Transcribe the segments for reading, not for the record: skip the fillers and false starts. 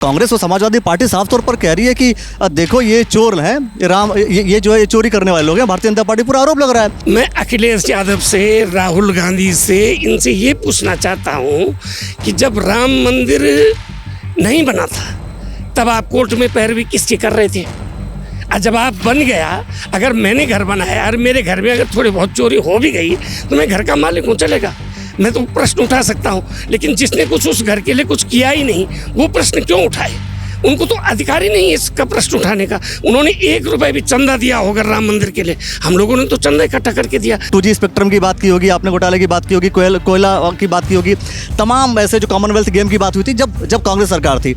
कांग्रेस और समाजवादी पार्टी साफ तौर पर कह रही है कि देखो ये चोर हैं, ये जो है ये चोरी करने वाले लोग हैं। भारतीय जनता पार्टी पूरा आरोप लग रहा है। मैं अखिलेश यादव से, राहुल गांधी से, इनसे ये पूछना चाहता हूँ कि जब राम मंदिर नहीं बना था तब आप कोर्ट में पैरवी किसकी कर रहे थे? और जब आप बन गया, अगर मैंने घर बनाया और मेरे घर में अगर थोड़ी बहुत चोरी हो भी गई तो मैं घर का मालिक हूँ, चलेगा, मैं तो प्रश्न उठा सकता हूँ। लेकिन जिसने कुछ उस घर के लिए कुछ किया ही नहीं, वो प्रश्न क्यों उठाए? उनको तो अधिकार ही नहीं है इसका प्रश्न उठाने का। उन्होंने 1 रुपए भी चंदा दिया होगा राम मंदिर के लिए, हम लोगों ने तो चंदा इकट्ठा करके दिया। 2G स्पेक्ट्रम की बात की होगी, आपने घोटाले की बात की होगी, कोयला की बात की होगी, तमाम ऐसे जो कॉमनवेल्थ गेम की बात हुई थी जब कांग्रेस सरकार थी।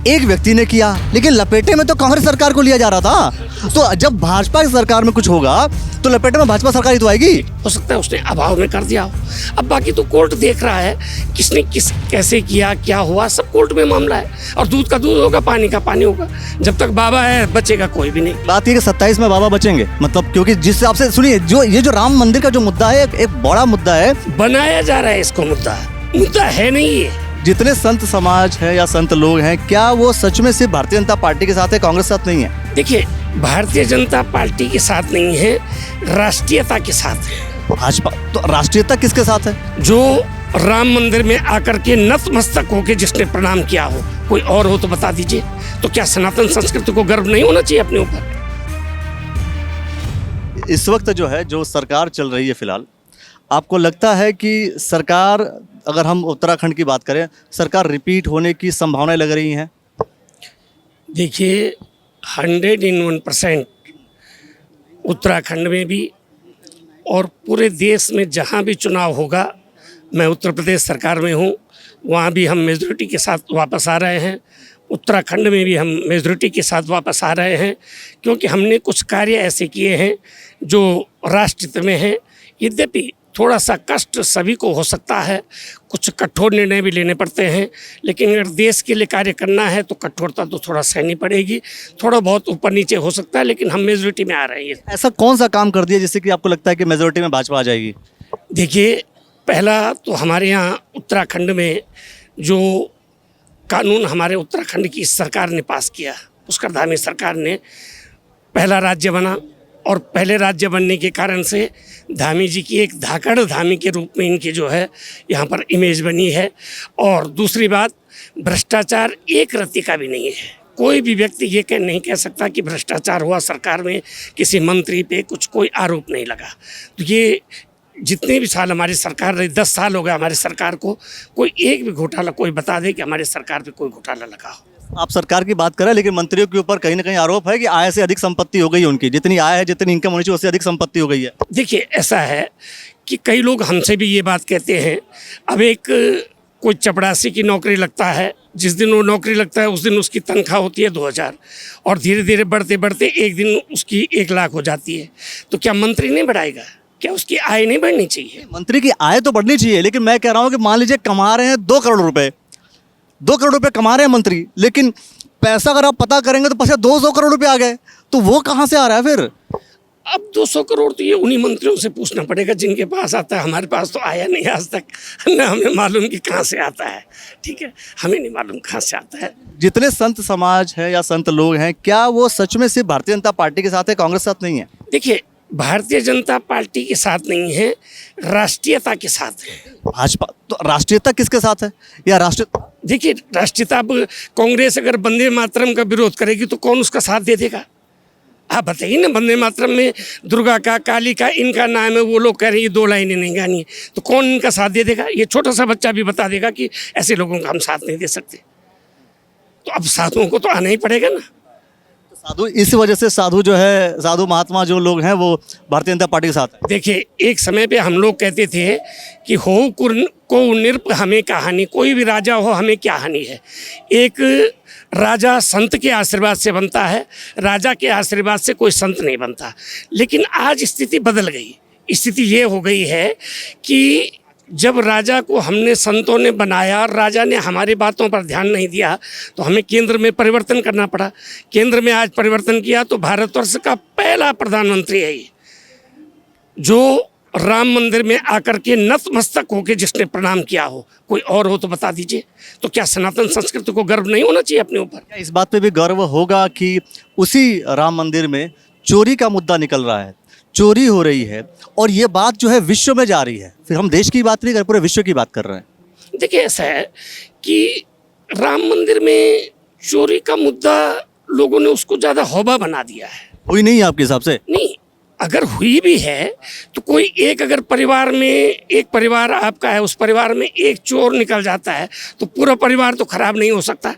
एक व्यक्ति ने किया, लेकिन लपेटे में तो कांग्रेस सरकार को लिया जा रहा था। तो जब भाजपा की सरकार में कुछ होगा तो लपेटे में भाजपा सरकार ही तो आएगी। हो सकता है उसने अभाव में कर दिया हो। अब बाकी तो कोर्ट देख रहा है किसने कैसे किया, क्या हुआ, सब कोर्ट में मामला है। और दूध का दूध होगा, पानी का पानी होगा। जब तक बाबा है बचेगा कोई भी नहीं। बात ये कि 27 में बाबा बचेंगे, मतलब क्योंकि जिस हिसाब से सुनिए, ये जो राम मंदिर का जो मुद्दा है एक बड़ा मुद्दा है, बनाया जा रहा है इसको। मुद्दा है नहीं ये। जितने संत समाज है या संत लोग हैं, क्या वो सच में सिर्फ भारतीय जनता पार्टी के साथ है, कांग्रेस के साथ नहीं है? देखिए, भारतीय जनता पार्टी के साथ नहीं है, राष्ट्रीयता के साथ है। भाजपा तो राष्ट्रीयता किसके साथ है? जो राम मंदिर में आकर के नतमस्तक होकर जिसने प्रणाम किया हो, कोई और हो तो बता दीजिए। तो क्या सनातन संस्कृति को गर्व नहीं होना चाहिए अपने ऊपर? इस वक्त जो है, जो सरकार चल रही है फिलहाल, आपको लगता है कि सरकार, अगर हम उत्तराखंड की बात करें, सरकार रिपीट होने की संभावनाएं लग रही हैं? देखिए, 101% उत्तराखंड में भी और पूरे देश में जहां भी चुनाव होगा, मैं उत्तर प्रदेश सरकार में हूं, वहां भी हम मेजॉरिटी के साथ वापस आ रहे हैं। उत्तराखंड में भी हम मेजॉरिटी के साथ वापस आ रहे हैं, क्योंकि हमने कुछ कार्य ऐसे किए हैं जो राष्ट्रहित में हैं। यद्यपि थोड़ा सा कष्ट सभी को हो सकता है, कुछ कठोर निर्णय भी लेने पड़ते हैं, लेकिन अगर देश के लिए कार्य करना है तो कठोरता तो थोड़ा सहनी पड़ेगी। थोड़ा बहुत ऊपर नीचे हो सकता है, लेकिन हम मेजॉरिटी में आ रहे हैं। ऐसा कौन सा काम कर दिया जिससे कि आपको लगता है कि मेजॉरिटी में भाजपा आ जाएगी? देखिए, पहला तो हमारे यहाँ उत्तराखंड में जो कानून हमारे उत्तराखंड की सरकार ने पास किया, पुष्कर धामी सरकार ने पहला राज्य बना, और पहले राज्य बनने के कारण से धामी जी की एक धाकड़ धामी के रूप में इनकी जो है यहाँ पर इमेज बनी है। और दूसरी बात, भ्रष्टाचार एक रत्ती का भी नहीं है। कोई भी व्यक्ति ये नहीं कह सकता कि भ्रष्टाचार हुआ सरकार में, किसी मंत्री पे कुछ कोई आरोप नहीं लगा। तो ये जितने भी साल हमारी सरकार रही, 10 साल हो गए हमारी सरकार को, कोई एक भी घोटाला कोई बता दे कि हमारी सरकार पे कोई घोटाला लगा हो। आप सरकार की बात कर रहे हैं, लेकिन मंत्रियों के ऊपर कहीं ना कहीं आरोप है कि आय से अधिक संपत्ति हो गई है उनकी। जितनी आय है, जितनी इनकम होनी चाहिए, उससे अधिक संपत्ति हो गई है। देखिए, ऐसा है कि कई लोग हमसे भी ये बात कहते हैं। अब एक कोई चपरासी की नौकरी लगता है, जिस दिन वो नौकरी लगता है उस दिन उसकी तनख्वाह होती है 2000, और धीरे धीरे बढ़ते बढ़ते एक दिन उसकी 1 लाख हो जाती है। तो क्या मंत्री नहीं बढ़ाएगा? क्या उसकी आय नहीं बढ़नी चाहिए? मंत्री की आय तो बढ़नी चाहिए, लेकिन मैं कह रहा हूँ कि मान लीजिए कमा रहे हैं 2 करोड़ रुपए, 2 करोड़ रुपए कमा रहे हैं मंत्री, लेकिन पैसा अगर आप पता करेंगे तो पैसा 200 करोड़ रुपए आ गए, तो वो कहाँ से आ रहा है फिर? अब 200 करोड़ तो ये उन्हीं मंत्रियों से पूछना पड़ेगा जिनके पास आता है। हमारे पास तो आया नहीं आज तक, न हमें मालूम कि कहाँ से आता है। ठीक है, हमें नहीं मालूम कहाँ से आता है। जितने संत समाज है या संत लोग हैं, क्या वो सच में सिर्फ भारतीय जनता पार्टी के साथ है, कांग्रेस के साथ नहीं है? देखिए, भारतीय जनता पार्टी के साथ नहीं है, राष्ट्रीयता के साथ है। भाजपा तो राष्ट्रीयता किसके साथ है या राष्ट्रीय? देखिए, राष्ट्रीयता, अब कांग्रेस अगर वंदे मातरम का विरोध करेगी तो कौन उसका साथ दे देगा? आप बताइए ना। वंदे मातरम में दुर्गा का, काली का, इनका नाम है, वो लोग कह रहे हैं 2 लाइनें नहीं गानी है, तो कौन इनका साथ दे देगा? ये छोटा सा बच्चा भी बता देगा कि ऐसे लोगों का हम साथ नहीं दे सकते। तो अब साधुओं को तो आना ही पड़ेगा ना। साधु, इस वजह से साधु जो है, साधु महात्मा जो लोग हैं, वो भारतीय जनता पार्टी के साथ है। देखिए, एक समय पे हम लोग कहते थे कि हो को निरप हमें क्या हानि, कोई भी राजा हो हमें क्या हानि है। एक राजा संत के आशीर्वाद से बनता है, राजा के आशीर्वाद से कोई संत नहीं बनता। लेकिन आज स्थिति बदल गई। स्थिति ये हो गई है कि जब राजा को हमने संतों ने बनाया और राजा ने हमारी बातों पर ध्यान नहीं दिया, तो हमें केंद्र में परिवर्तन करना पड़ा। केंद्र में आज परिवर्तन किया तो भारतवर्ष का पहला प्रधानमंत्री है ये, जो राम मंदिर में आकर के नतमस्तक होकर जिसने प्रणाम किया हो, कोई और हो तो बता दीजिए। तो क्या सनातन संस्कृति को गर्व नहीं होना चाहिए अपने ऊपर? क्या इस बात पे भी गर्व होगा कि उसी राम मंदिर में चोरी का मुद्दा निकल रहा है, चोरी हो रही है और ये बात जो है विश्व में जा रही है? फिर हम देश की बात नहीं कर, पूरे विश्व की बात कर रहे हैं। देखिए, ऐसा है कि राम मंदिर में चोरी का मुद्दा लोगों ने उसको ज़्यादा हौबा बना दिया है। हुई नहीं है आपके हिसाब से? नहीं, अगर हुई भी है तो कोई एक, अगर परिवार में एक परिवार आपका है, उस परिवार में एक चोर निकल जाता है तो पूरा परिवार तो खराब नहीं हो सकता।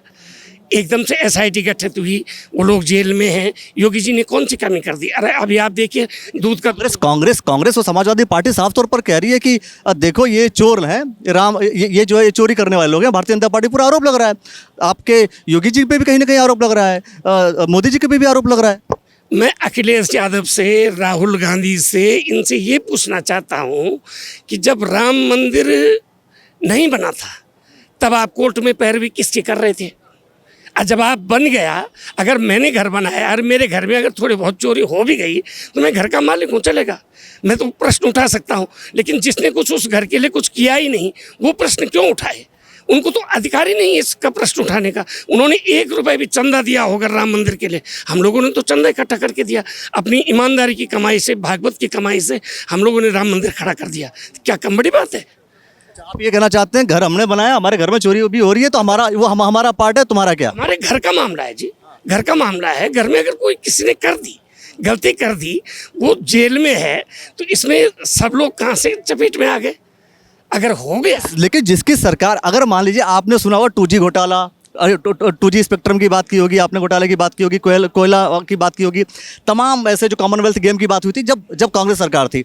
एकदम से एसआईटी गठित हुई, वो लोग जेल में हैं, योगी जी ने कौन सी कमी कर दी? अरे अभी आप देखिए, दूध का कांग्रेस और समाजवादी पार्टी साफ तौर पर कह रही है कि देखो ये चोर हैं, ये जो है ये चोरी करने वाले लोग हैं। भारतीय जनता पार्टी पूरा आरोप लग रहा है आपके योगी जी पे भी, कहीं ना कहीं आरोप लग रहा है, मोदी जी के पे भी आरोप लग रहा है। मैं अखिलेश यादव से, राहुल गांधी से, इनसे ये पूछना चाहता हूँ कि जब राम मंदिर नहीं बना था तब आप कोर्ट में पैरवी किसकी कर रहे थे? और जब आप बन गया, अगर मैंने घर बनाया और मेरे घर में अगर थोड़ी बहुत चोरी हो भी गई तो मैं घर का मालिक हूँ, चलेगा, मैं तो प्रश्न उठा सकता हूँ। लेकिन जिसने कुछ उस घर के लिए कुछ किया ही नहीं, वो प्रश्न क्यों उठाए? उनको तो अधिकार ही नहीं है इसका प्रश्न उठाने का। उन्होंने 1 रुपये भी चंदा दिया होगा राम मंदिर के लिए? हम लोगों ने तो चंदा इकट्ठा करके दिया, अपनी ईमानदारी की कमाई से, भागवत की कमाई से हम लोगों ने राम मंदिर खड़ा कर दिया। क्या कम बड़ी बात है? आप ये कहना चाहते हैं घर हमने बनाया, हमारे घर में चोरी भी हो रही है तो हमारा पार्ट है, तुम्हारा क्या? हमारे घर का मामला है जी, घर का मामला है। घर में अगर कोई किसी ने कर दी, गलती कर दी, वो जेल में है, तो इसमें सब लोग कहाँ से चपेट में आ गए? अगर हो गया, लेकिन जिसकी सरकार, अगर मान लीजिए आपने सुना होगा 2G घोटाला, 2G स्पेक्ट्रम की बात की होगी आपने, घोटाले की बात की होगी, कोयला की बात की होगी, तमाम ऐसे जो कॉमनवेल्थ गेम की बात हुई थी जब कांग्रेस सरकार थी।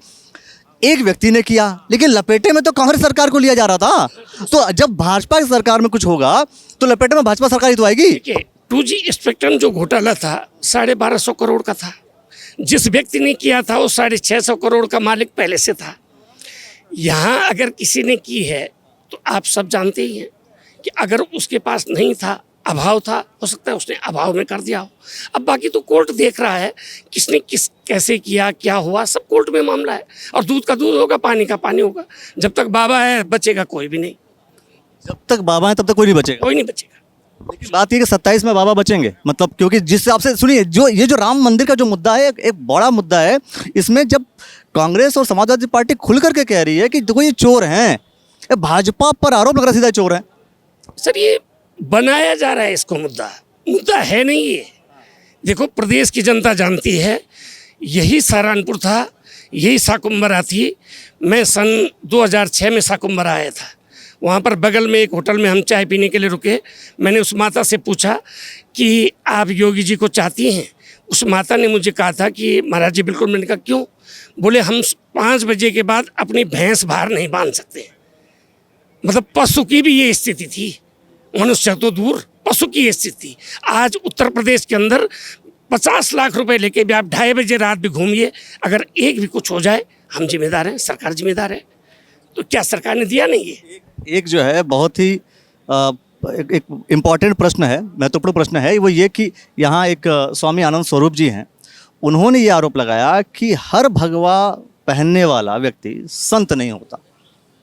एक व्यक्ति ने किया, लेकिन लपेटे में तो कांग्रेस सरकार को लिया जा रहा था। तो जब भाजपा की सरकार में कुछ होगा तो लपेटे में भाजपा सरकार ही तो आएगी। 2G स्पेक्ट्रम जो घोटाला था 1250 करोड़ का था। जिस व्यक्ति ने किया था वो 650 करोड़ का मालिक पहले से था। यहाँ अगर किसी ने की है तो आप सब जानते ही हैं कि अगर उसके पास नहीं था, अभाव था, हो सकता है उसने अभाव में कर दिया हो। अब बाकी तो कोर्ट देख रहा है किसने कैसे किया, क्या हुआ, सब कोर्ट में मामला है। और दूध का दूध होगा, पानी का पानी होगा। जब तक बाबा है बचेगा कोई भी नहीं। जब तक बाबा है तब तक कोई नहीं बचेगा। कोई नहीं बचेगा। लेकिन बात ये कि 27 में बाबा बचेंगे, मतलब क्योंकि जिस हिसाब से सुनिए, ये जो राम मंदिर का जो मुद्दा है, एक बड़ा मुद्दा है। इसमें जब कांग्रेस और समाजवादी पार्टी खुल करके कह रही है कि देखो ये चोर हैं, भाजपा पर आरोप लग रहा है सीधा चोर हैं। सर, ये बनाया जा रहा है इसको, मुद्दा है नहीं ये। देखो, प्रदेश की जनता जानती है, यही सहारनपुर था, यही साकुम्बरा थी। मैं सन 2006 में साकुम्बरा आया था। वहाँ पर बगल में एक होटल में हम चाय पीने के लिए रुके। मैंने उस माता से पूछा कि आप योगी जी को चाहती हैं? उस माता ने मुझे कहा था कि महाराज जी बिल्कुल। मैंने कहा क्यों? बोले हम 5 बजे के बाद अपनी भैंस बाहर नहीं बांध सकते। मतलब पशु की भी ये स्थिति थी, मनुष्य तो दूर, पशु की ये स्थिति थी। आज उत्तर प्रदेश के अंदर 50 लाख रुपए लेके भी आप 2:30 बजे रात भी घूमिए, अगर एक भी कुछ हो जाए, हम जिम्मेदार हैं, सरकार जिम्मेदार है। तो क्या सरकार ने दिया नहीं है? एक जो है बहुत ही एक इम्पॉर्टेंट प्रश्न है, महत्वपूर्ण प्रश्न है, वो ये कि यहाँ एक स्वामी आनंद स्वरूप जी हैं। उन्होंने ये आरोप लगाया कि हर भगवा पहनने वाला व्यक्ति संत नहीं होता,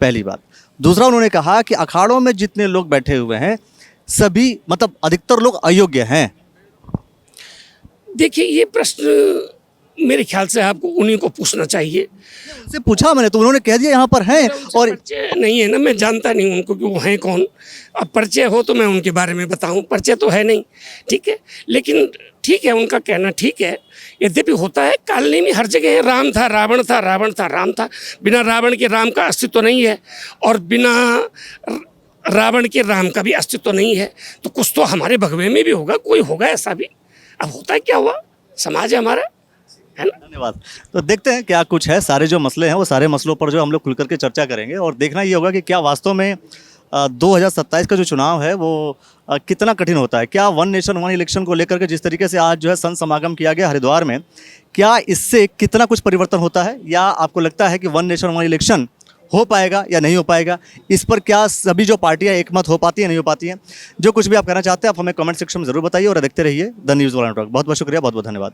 पहली बात। दूसरा, उन्होंने कहा कि अखाड़ों में जितने लोग बैठे हुए हैं सभी, मतलब अधिकतर लोग अयोग्य हैं। देखिए, ये प्रश्न मेरे ख्याल से आपको उन्हीं को पूछना चाहिए। उनसे पूछा मैंने तो उन्होंने कह दिया यहाँ पर हैं। और परिचय नहीं है ना, मैं जानता नहीं उनको कि वो हैं कौन। अब परिचय हो तो मैं उनके बारे में बताऊं, परिचय तो है नहीं, ठीक है। लेकिन ठीक है, उनका कहना ठीक है। यद्यपि होता है, कालनी में हर जगह राम था, रावण था, रावण था, राम था। बिना रावण के राम का अस्तित्व नहीं है, और बिना रावण के राम का भी अस्तित्व नहीं है। तो कुछ तो हमारे भगवे में भी होगा, कोई होगा ऐसा भी। अब होता है, क्या हुआ, समाज है हमारा, है ना। धन्यवाद। तो देखते हैं क्या कुछ है। सारे जो मसले हैं वो सारे मसलों पर जो हम लोग खुल करके चर्चा करेंगे, और देखना ये होगा कि क्या वास्तव में 2027 का जो चुनाव है वो कितना कठिन होता है। क्या वन नेशन वन इलेक्शन को लेकर के जिस तरीके से आज जो है संत समागम किया गया हरिद्वार में, क्या इससे कितना कुछ परिवर्तन होता है, या आपको लगता है कि वन नेशन वन इलेक्शन हो पाएगा या नहीं हो पाएगा? इस पर क्या सभी जो पार्टियां एकमत हो पाती हैं, नहीं हो पाती हैं? जो कुछ भी आप कहना चाहते हैं आप हमें कमेंट सेक्शन में ज़रूर बताइए, और देखते रहिए द न्यूज़ 1 टॉक। बहुत बहुत शुक्रिया, बहुत बहुत धन्यवाद।